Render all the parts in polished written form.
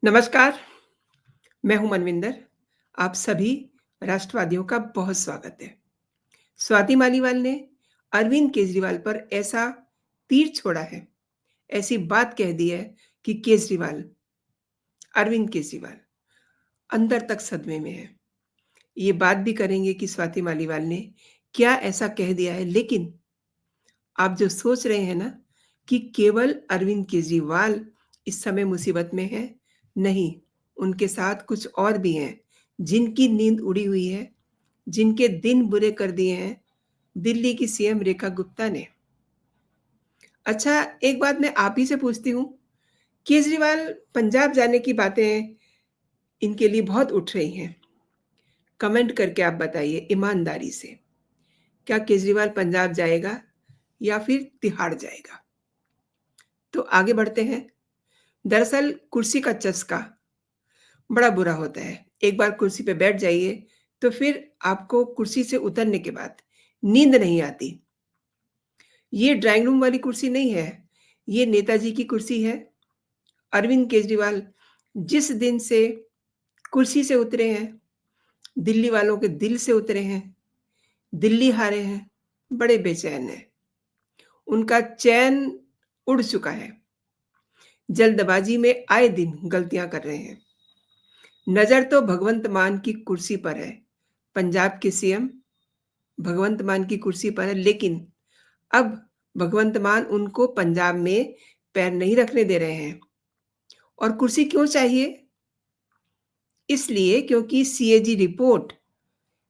नमस्कार, मैं हूं मनविंदर। आप सभी राष्ट्रवादियों का बहुत स्वागत है। स्वाति मालीवाल ने अरविंद केजरीवाल पर ऐसा तीर छोड़ा है, ऐसी बात कह दी है कि अरविंद केजरीवाल अंदर तक सदमे में है। ये बात भी करेंगे कि स्वाति मालीवाल ने क्या ऐसा कह दिया है, लेकिन आप जो सोच रहे हैं ना कि केवल अरविंद केजरीवाल इस समय मुसीबत में है, नहीं, उनके साथ कुछ और भी हैं, जिनकी नींद उड़ी हुई है, जिनके दिन बुरे कर दिए हैं दिल्ली की सीएम रेखा गुप्ता ने। अच्छा, एक बात मैं आप ही से पूछती हूँ, केजरीवाल पंजाब जाने की बातें इनके लिए बहुत उठ रही हैं। कमेंट करके आप बताइए ईमानदारी से, क्या केजरीवाल पंजाब जाएगा या फिर तिहाड़ जाएगा? तो आगे बढ़ते हैं। दरअसल कुर्सी का चस्का बड़ा बुरा होता है। एक बार कुर्सी पे बैठ जाइए तो फिर आपको कुर्सी से उतरने के बाद नींद नहीं आती। ये ड्राइंग रूम वाली कुर्सी नहीं है, ये नेताजी की कुर्सी है। अरविंद केजरीवाल जिस दिन से कुर्सी से उतरे हैं, दिल्ली वालों के दिल से उतरे हैं, दिल्ली हारे हैं, बड़े बेचैन हैं। उनका चैन उड़ चुका है। जल्दबाजी में आए दिन गलतियां कर रहे हैं। नज़र तो भगवंत मान की कुर्सी पर है, पंजाब के सीएम भगवंत मान की कुर्सी पर है, लेकिन अब भगवंत मान उनको पंजाब में पैर नहीं रखने दे रहे हैं। और कुर्सी क्यों चाहिए? इसलिए क्योंकि सीएजी रिपोर्ट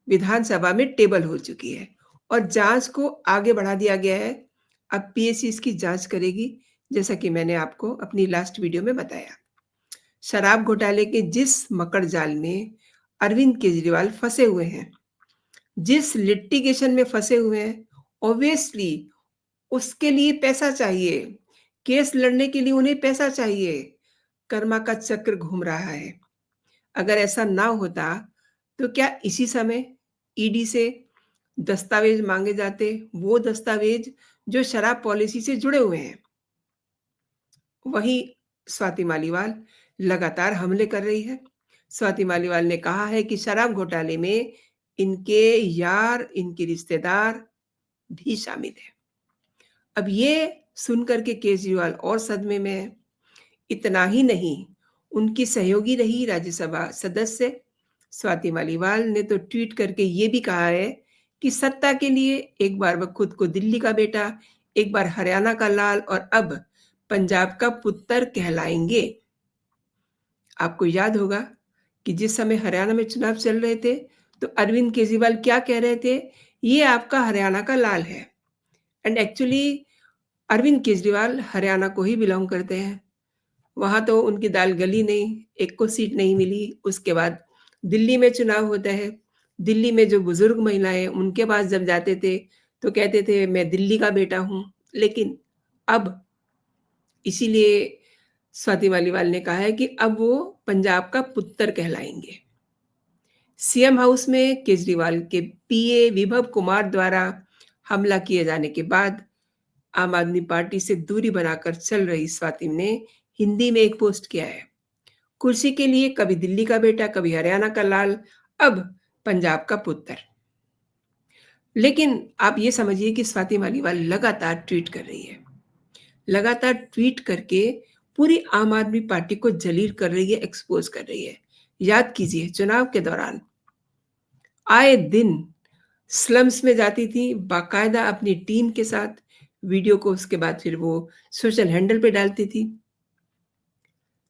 विधानसभा में टेबल हो चुकी है और जांच को आगे बढ़ा दिया गया है। अब पीएससी इसकी जांच करेगी, जैसा कि मैंने आपको अपनी लास्ट वीडियो में बताया। शराब घोटाले के जिस मकड़ जाल में अरविंद केजरीवाल फंसे हुए हैं, जिस लिटिगेशन में फंसे हुए हैं, ऑब्वियसली उसके लिए पैसा चाहिए। केस लड़ने के लिए उन्हें पैसा चाहिए। कर्मा का चक्र घूम रहा है। अगर ऐसा ना होता तो क्या इसी समय ईडी से दस्तावेज मांगे जाते, वो दस्तावेज जो शराब पॉलिसी से जुड़े हुए हैं। वहीं स्वाति मालीवाल लगातार हमले कर रही है। स्वाति मालीवाल ने कहा है कि शराब घोटाले में इनके यार, इनके रिश्तेदार भी शामिल है। अब ये सुनकर के केजरीवाल और सदमे में है। इतना ही नहीं, उनकी सहयोगी रही राज्यसभा सदस्य स्वाति मालीवाल ने तो ट्वीट करके ये भी कहा है कि सत्ता के लिए एक बार वह खुद को दिल्ली का बेटा, एक बार हरियाणा का लाल और अब पंजाब का पुत्र कहलाएंगे। आपको याद होगा कि जिस समय हरियाणा में चुनाव चल रहे थे तो अरविंद केजरीवाल क्या कह रहे थे, ये आपका हरियाणा का लाल है। एंड एक्चुअली अरविंद केजरीवाल हरियाणा को ही बिलोंग करते हैं। वहां तो उनकी दाल गली नहीं, एक को सीट नहीं मिली। उसके बाद दिल्ली में चुनाव होता है। दिल्ली में जो बुजुर्ग महिलाएं उनके पास जब जाते थे तो कहते थे मैं दिल्ली का बेटा हूं। लेकिन अब इसीलिए स्वाति मालीवाल ने कहा है कि अब वो पंजाब का पुत्र कहलाएंगे। सीएम हाउस में केजरीवाल के पीए विभव कुमार द्वारा हमला किए जाने के बाद आम आदमी पार्टी से दूरी बनाकर चल रही स्वाति ने हिंदी में एक पोस्ट किया है। कुर्सी के लिए कभी दिल्ली का बेटा, कभी हरियाणा का लाल, अब पंजाब का पुत्र। लेकिन आप ये समझिए कि स्वाति मालीवाल लगातार ट्वीट कर रही है। लगातार ट्वीट करके पूरी आम आदमी पार्टी को जलील कर रही है, एक्सपोज कर रही है। याद कीजिए, चुनाव के दौरान आए दिन स्लम्स में जाती थी बाकायदा अपनी टीम के साथ, वीडियो को उसके बाद फिर वो सोशल हैंडल पे डालती थी।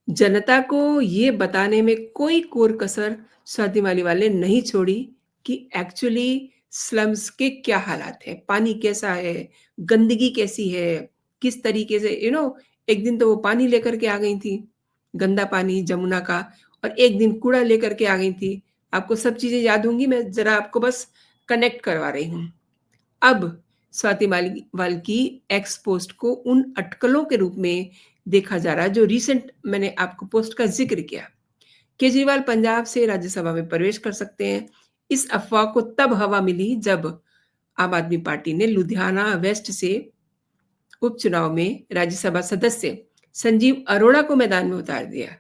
जनता को ये बताने में कोई कोर कसर स्वाति मालीवाल ने नहीं छोड़ी कि एक्चुअली स्लम्स के क्या हालात है, पानी कैसा है, गंदगी कैसी है, किस तरीके से एक दिन तो वो पानी लेकर के आ गई थी, गंदा पानी जमुना का, और एक दिन कूड़ा लेकर के आ गई थी। आपको सब चीजें याद होंगी, मैं जरा आपको बस कनेक्ट करवा रही हूँ। अब स्वाति मालीवाल की एक्स पोस्ट को उन अटकलों के रूप में देखा जा रहा है जो रिसेंट मैंने आपको पोस्ट का जिक्र किया। केजरीवाल पंजाब से राज्यसभा में प्रवेश कर सकते हैं। इस अफवाह को तब हवा मिली जब आम आदमी पार्टी ने लुधियाना वेस्ट से उपचुनाव में राज्यसभा सदस्य संजीव अरोड़ा को मैदान में उतार दिया।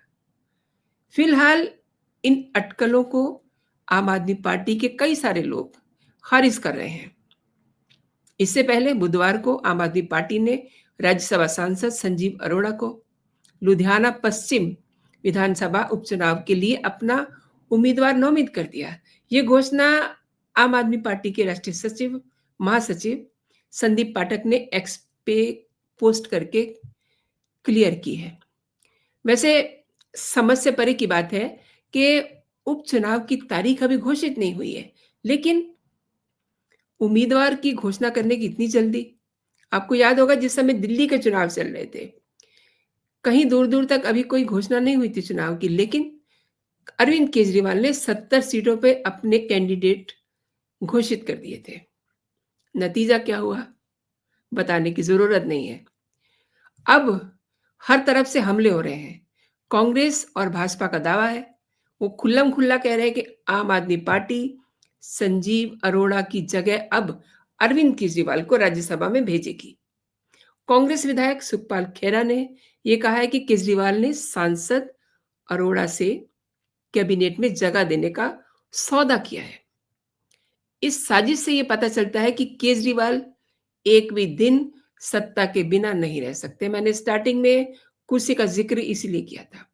फिलहाल इन अटकलों को आम आदमी पार्टी के कई सारे लोग खारिज कर रहे हैं। इससे पहले बुधवार को आम आदमी पार्टी ने राज्यसभा सांसद संजीव अरोड़ा को लुधियाना पश्चिम विधानसभा उपचुनाव के लिए अपना उम्मीदवार नामित कर दिया। ये घोषणा आम आदमी पार्टी के राष्ट्रीय सचिव महासचिव संदीप पाठक ने एक्स पे पोस्ट करके क्लियर की है। वैसे समझ से परे की बात है कि उपचुनाव की तारीख अभी घोषित नहीं हुई है, लेकिन उम्मीदवार की घोषणा करने की इतनी जल्दी? आपको याद होगा जिस समय दिल्ली के चुनाव चल रहे थे, कहीं दूर-दूर तक अभी कोई घोषणा नहीं हुई थी चुनाव की, लेकिन अरविंद केजरीवाल ने 70 सीटों पे अपने कैंडिडेट घोषित कर दिए थे। नतीजा क्या हुआ? बताने की ज़रूरत नहीं है। अब हर तरफ से हमले हो रहे हैं। कांग्रेस और भाजपा का दावा है, वो खुल्लम-खुल्ला कह रहे हैं कि आम आदमी पार्टी संजीव अरोड़ा की जगह अब अरविंद केजरीवाल को राज्यसभा में भेजेगी। कांग्रेस विधायक सुखपाल खेरा ने ये कहा है कि केजरीवाल ने सांसद अरोड़ा से कैबिनेट में जगह देने का सौदा किया है। इस साजिश से ये पता चलता है कि केजरीवाल एक भी दिन सत्ता के बिना नहीं रह सकते। मैंने स्टार्टिंग में कुर्सी का ज़िक्र इसीलिए किया था।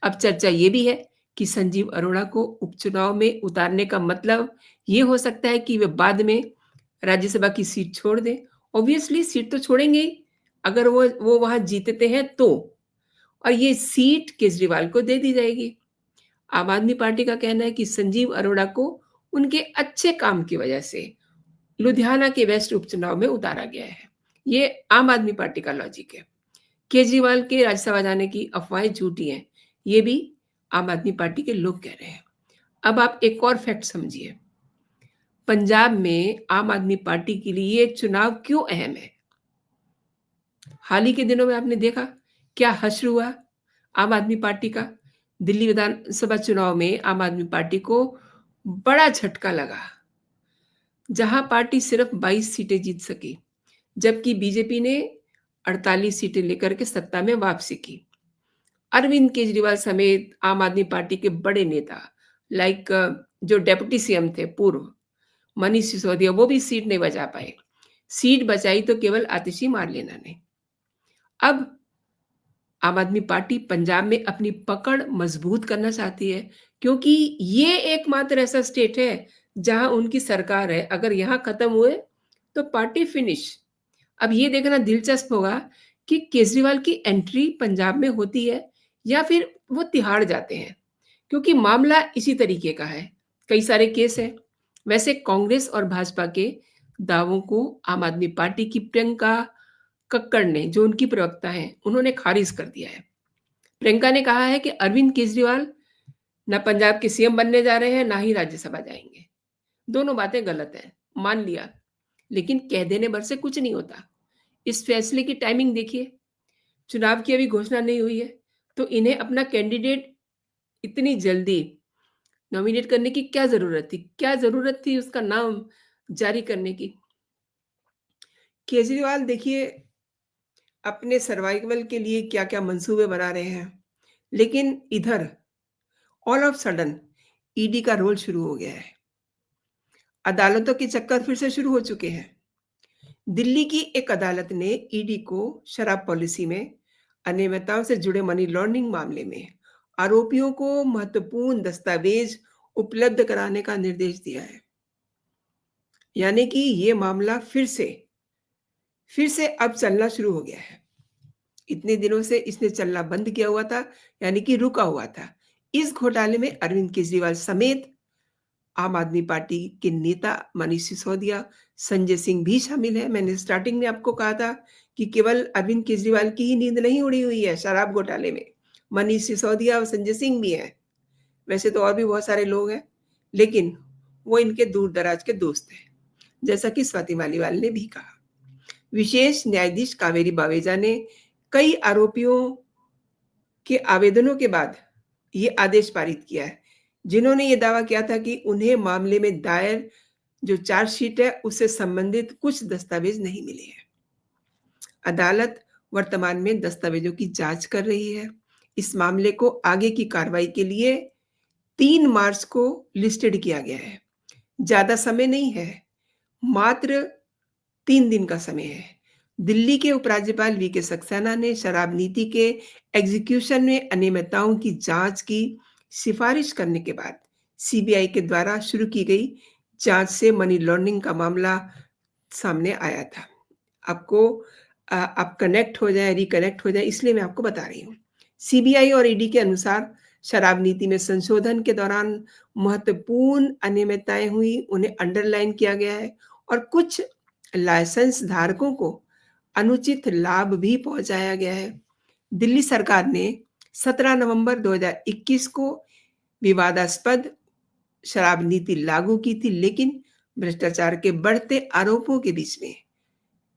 अब चर्चा ये भी है कि संजीव अरोड़ा को उपचुनाव में उतारने का मतलब ये हो सकता है कि वे बाद में राज्यसभा की सीट छोड़ दें। ऑब्वियसली सीट तो छोड़ेंगे ही, अगर वो वहाँ जीतते हैं तो। और ये सीट केजरीवाल को दे दी जाएगी। आम आदमी पार्टी का कहना है कि संजीव अरोड़ा को उनके अच्छे काम की वजह से लुधियाना के वेस्ट उपचुनाव में उतारा गया है। ये आम आदमी पार्टी का लॉजिक है। केजरीवाल के राज्यसभा जाने की अफवाहें झूठी हैं, ये भी आम आदमी पार्टी के लोग कह रहे हैं। अब आप एक और फैक्ट समझिए। पंजाब में आम आदमी पार्टी के लिए ये चुनाव क्यों अहम है? हाल ही के दिनों में आपने देखा क्या हश्र हुआ आम आदमी पार्टी का। दिल्ली विधानसभा चुनाव में आम आदमी पार्टी को बड़ा झटका लगा, जहां पार्टी सिर्फ 22 सीटें जीत सकी, जबकि बीजेपी ने 48 सीटें लेकर के सत्ता में वापसी की। अरविंद केजरीवाल समेत आम आदमी पार्टी के बड़े नेता लाइक जो डेप्यूटी सीएम थे पूर्व मनीष सिसोदिया, वो भी सीट नहीं बचा पाए। सीट बचाई तो केवल आतिशी मारलेना ने। अब आम आदमी पार्टी पंजाब में अपनी पकड़ मजबूत करना चाहती है, क्योंकि ये एकमात्र ऐसा स्टेट है जहां उनकी सरकार है। अगर यहाँ खत्म हुए तो पार्टी फिनिश। अब ये देखना दिलचस्प होगा कि केजरीवाल की एंट्री पंजाब में होती है या फिर वो तिहाड़ जाते हैं, क्योंकि मामला इसी तरीके का है। कई सारे केस हैं। वैसे कांग्रेस और भाजपा के दावों को आम आदमी पार्टी की प्रियंका कक्कड़ ने, जो उनकी प्रवक्ता हैं, उन्होंने खारिज कर दिया है। प्रियंका ने कहा है कि अरविंद केजरीवाल ना पंजाब के सीएम बनने जा रहे हैं, ना ही राज्यसभा जाएंगे। दोनों बातें गलत हैं, मान लिया, लेकिन कह देने भर से कुछ नहीं होता। इस फैसले की टाइमिंग देखिए, चुनाव की अभी घोषणा नहीं हुई है, तो इन्हें अपना कैंडिडेट इतनी जल्दी नॉमिनेट करने की क्या ज़रूरत थी? क्या ज़रूरत थी उसका नाम जारी करने की? केजरीवाल देखिए अपने सर्वाइवल के लिए क्या-क्या मंसूबे बना रहे हैं, लेकिन इधर ऑल ऑफ सडन ईडी का रोल शुरू हो गया है। अदालतों के चक्कर फिर से शुरू हो चुके हैं। दिल्ली की एक अदालत ने ईडी को शराब पॉलिसी में अनियमितताओं से जुड़े मनी लॉन्ड्रिंग मामले में आरोपियों को महत्वपूर्ण दस्तावेज उपलब्ध कराने का निर्देश दिया है। यानी कि ये मामला फिर से अब चलना शुरू हो गया है। इतने दिनों से इसने चलना बंद किया हुआ था, यानी कि रुका हुआ था। इस घोटाले में अरविंद केजरीवाल समेत आम आदमी पार्टी के नेता मनीष सिसोदिया, संजय सिंह भी शामिल हैं। मैंने स्टार्टिंग में आपको कहा था कि केवल अरविंद केजरीवाल की ही नींद नहीं उड़ी हुई है शराब घोटाले में। मनीष सिसोदिया और संजय सिंह भी हैं। वैसे तो और भी बहुत सारे लोग हैं, लेकिन वो इनके दूर-दराज के दोस्त हैं, जैसा कि स्वाति मालीवाल ने भी कहा। विशेष न्यायाधीश कावेरी बावेजा ने कई आरोपियों के आवेदनों के बाद ये आदेश पारित किया है, जिन्होंने ये दावा किया था कि उन्हें मामले में दायर जो चार्जशीट है, उससे संबंधित कुछ दस्तावेज नहीं मिले हैं। अदालत वर्तमान में दस्तावेजों की जांच कर रही है। इस मामले को आगे की कार्रवाई के लिए 3 मार्च को लिस्टेड किया गया है। ज़्यादा समय नहीं है, मात्र 3 दिन का समय है। दिल्ली के उपराज्यपाल वीके सक्सेना ने शराब नीति के एग्जीक्यूशन में अनियमितताओं की जांच की सिफारिश करने के बाद सीबीआई के द्वारा शुरू की गई जांच से मनी लॉन्ड्रिंग का मामला सामने आया था। आपको आप कनेक्ट हो जाएँ, रिकनेक्ट हो जाएँ, इसलिए मैं आपको बता रही हूँ। सीबीआई और ईडी के अनुसार शराब नीति में संशोधन के दौरान महत्वपूर्ण अनियमितताएँ हुई, उन्हें अंडरलाइन किया गया है और कुछ लाइसेंस धारकों को अनुचित लाभ भी पहुँचाया गया है। दिल्ली सरकार ने 17 नवंबर 2021 को विवादास्पद शराब नीति लागू की थी, लेकिन भ्रष्टाचार के बढ़ते आरोपों के बीच में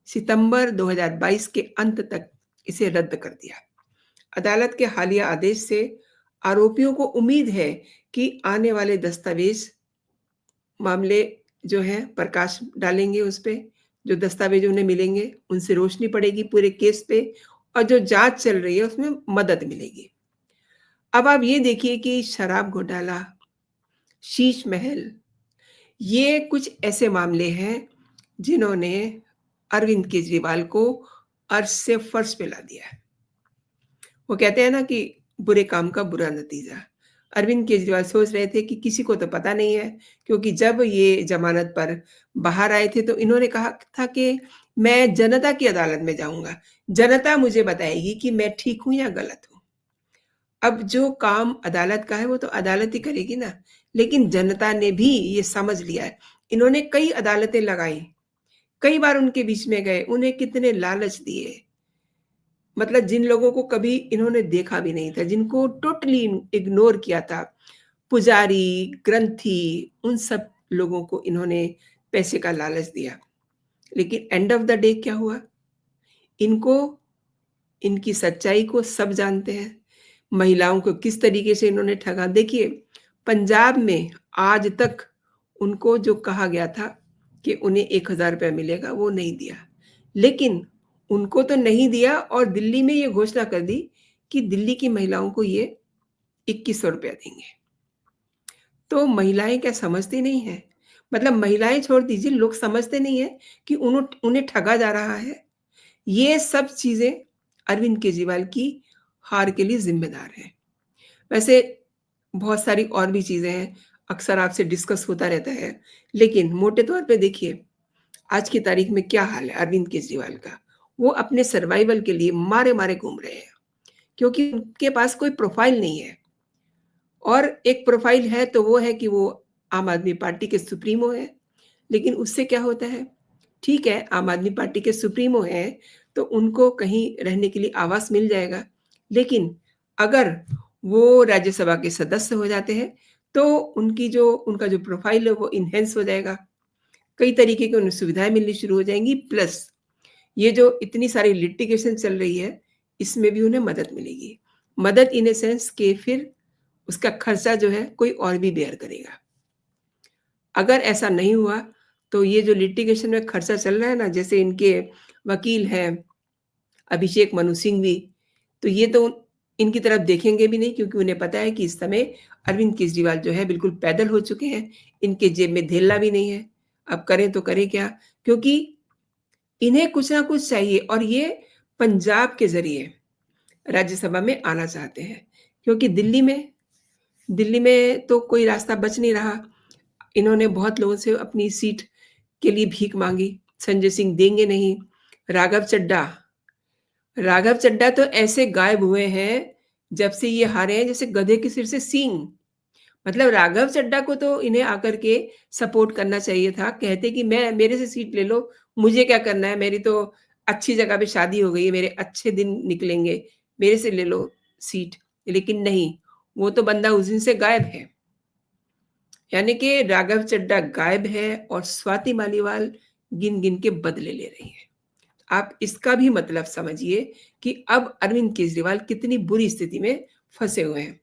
सितंबर 2022 के अंत तक इसे रद्द कर दिया। अदालत के हालिया आदेश से आरोपियों को उम्मीद है कि आने वाले दस्तावेज मामले जो हैं प्रकाश डालेंगे उस पे, जो दस्तावेज उन्हें मिलेंगे, उनसे रोशनी पड़ेगी पूरे केस पे और जो जाँच चल रही है उसमें मदद मिलेगी। अब आप ये देखिए कि शराब घोटाला, शीश महल, ये कुछ ऐसे मामले हैं जिन्होंने अरविंद केजरीवाल को अर्श से फर्श पे ला दिया है। वो कहते हैं ना कि बुरे काम का बुरा नतीजा। अरविंद केजरीवाल सोच रहे थे कि किसी को तो पता नहीं है, क्योंकि जब ये ज़मानत पर बाहर आए थे तो इन्होंने कहा था कि मैं जनता की अदालत में जाऊँगा। जनता मुझे बताएगी कि मैं ठीक हूँ या गलत हूँ। अब जो काम अदालत का है वो तो अदालत ही करेगी ना, लेकिन जनता ने भी ये समझ लिया है। इन्होंने कई अदालतें लगाई, कई बार उनके बीच में गए, उन्हें कितने लालच दिए। मतलब जिन लोगों को कभी इन्होंने देखा भी नहीं था, जिनको टोटली इग्नोर किया था, पुजारी, ग्रंथी, उन सब लोगों को इन्होंने पैसे का लालच दिया। लेकिन एंड ऑफ द डे क्या हुआ? इनको इनकी सच्चाई को सब जानते हैं। महिलाओं को किस तरीके से इन्होंने ठगा। देखिए, पंजाब में आज तक उनको जो कहा गया था कि उन्हें 1000 रुपया मिलेगा, वो नहीं दिया। लेकिन उनको तो नहीं दिया और दिल्ली में ये घोषणा कर दी कि दिल्ली की महिलाओं को ये 2100 रुपया देंगे। तो महिलाएँ क्या समझती नहीं हैं? मतलब महिलाएँ छोड़ दीजिए, लोग समझते नहीं हैं कि उन्हें ठगा जा रहा है। ये सब चीज़ें अरविंद केजरीवाल की हार के लिए ज़िम्मेदार हैं। वैसे बहुत सारी और भी चीज़ें हैं, अक्सर आपसे डिस्कस होता रहता है। लेकिन मोटे तौर पे देखिए, आज की तारीख में क्या हाल है अरविंद केजरीवाल का? वो अपने सर्वाइवल के लिए मारे-मारे घूम रहे हैं, क्योंकि उनके पास कोई प्रोफ़ाइल नहीं है। और एक प्रोफ़ाइल है तो वो है कि वो आम आदमी पार्टी के सुप्रीमो हैं। लेकिन उससे क्या होता है? ठीक है, आम आदमी पार्टी के सुप्रीमो हैं, तो उनको कहीं रहने के लिए आवास मिल जाएगा। लेकिन अगर वो राज्यसभा के सदस्य हो जाते हैं, तो उनका जो प्रोफ़ाइल है वो एनहांस हो जाएगा। कई तरीके की उन्हें सुविधाएँ मिलनी शुरू हो जाएँगी, प्लस ये जो इतनी सारी लिटिगेशन चल रही है, इसमें भी उन्हें मदद मिलेगी। मदद इन अ सेंस कि फिर उसका खर्चा जो है कोई और भी बेयर करेगा। अगर ऐसा नहीं हुआ, तो ये जो लिटिगेशन में खर्चा चल रहा है ना, जैसे इनके वकील हैं अभिषेक मनु सिंघवी, तो ये तो इनकी तरफ देखेंगे भी नहीं, क्योंकि उन्हें पता है कि इस समय अरविंद केजरीवाल जो है बिल्कुल पैदल हो चुके हैं, इनके जेब में धेला भी नहीं है। अब करें तो करें क्या? क्योंकि इन्हें कुछ ना कुछ चाहिए और ये पंजाब के ज़रिए राज्यसभा में आना चाहते हैं, क्योंकि दिल्ली में तो कोई रास्ता बच नहीं रहा। इन्होंने बहुत लोगों से अपनी सीट के लिए भीख माँगी, संजय सिंह देंगे नहीं। राघव चड्ढा राघव चड्ढा तो ऐसे गायब हुए हैं, जब से ये हारे हैं, जैसे गधे के सिर से सींग। मतलब राघव चड्ढा को तो इन्हें आकर के सपोर्ट करना चाहिए था। कहते कि मैं मेरे से सीट ले लो, मुझे क्या करना है, मेरी तो अच्छी जगह पे शादी हो गई है, मेरे अच्छे दिन निकलेंगे, मेरे से ले लो सीट। लेकिन नहीं, वो तो बंदा उस दिन से गायब है। यानी कि राघव चड्ढा गायब है और स्वाति मालीवाल गिन-गिन के बदले ले रही है। आप इसका भी मतलब समझिए कि अब अरविंद केजरीवाल कितनी बुरी स्थिति में फँसे हुए हैं।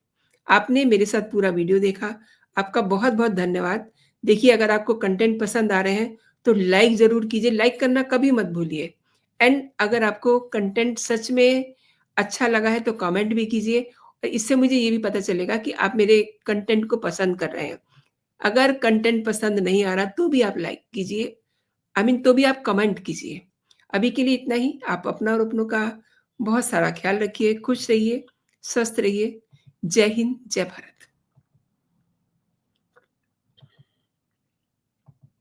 आपने मेरे साथ पूरा वीडियो देखा, आपका बहुत-बहुत धन्यवाद। देखिए, अगर आपको कंटेंट पसंद आ रहे हैं, तो लाइक ज़रूर कीजिए, लाइक करना कभी मत भूलिए। एंड अगर आपको कंटेंट सच में अच्छा लगा है, तो कमेंट भी कीजिए इससे मुझे ये भी पता चलेगा कि आप मेरे कंटेंट को पसंद कर रहे हैं। अगर कंटेंट पसंद नहीं आ रहा तो भी आप लाइक कीजिए, तो भी आप कमेंट कीजिए। अभी के लिए इतना ही। आप अपना और अपनों का बहुत सारा ख़्याल रखिए, खुश रहिए, स्वस्थ रहिए। जय हिंद, जय भारत।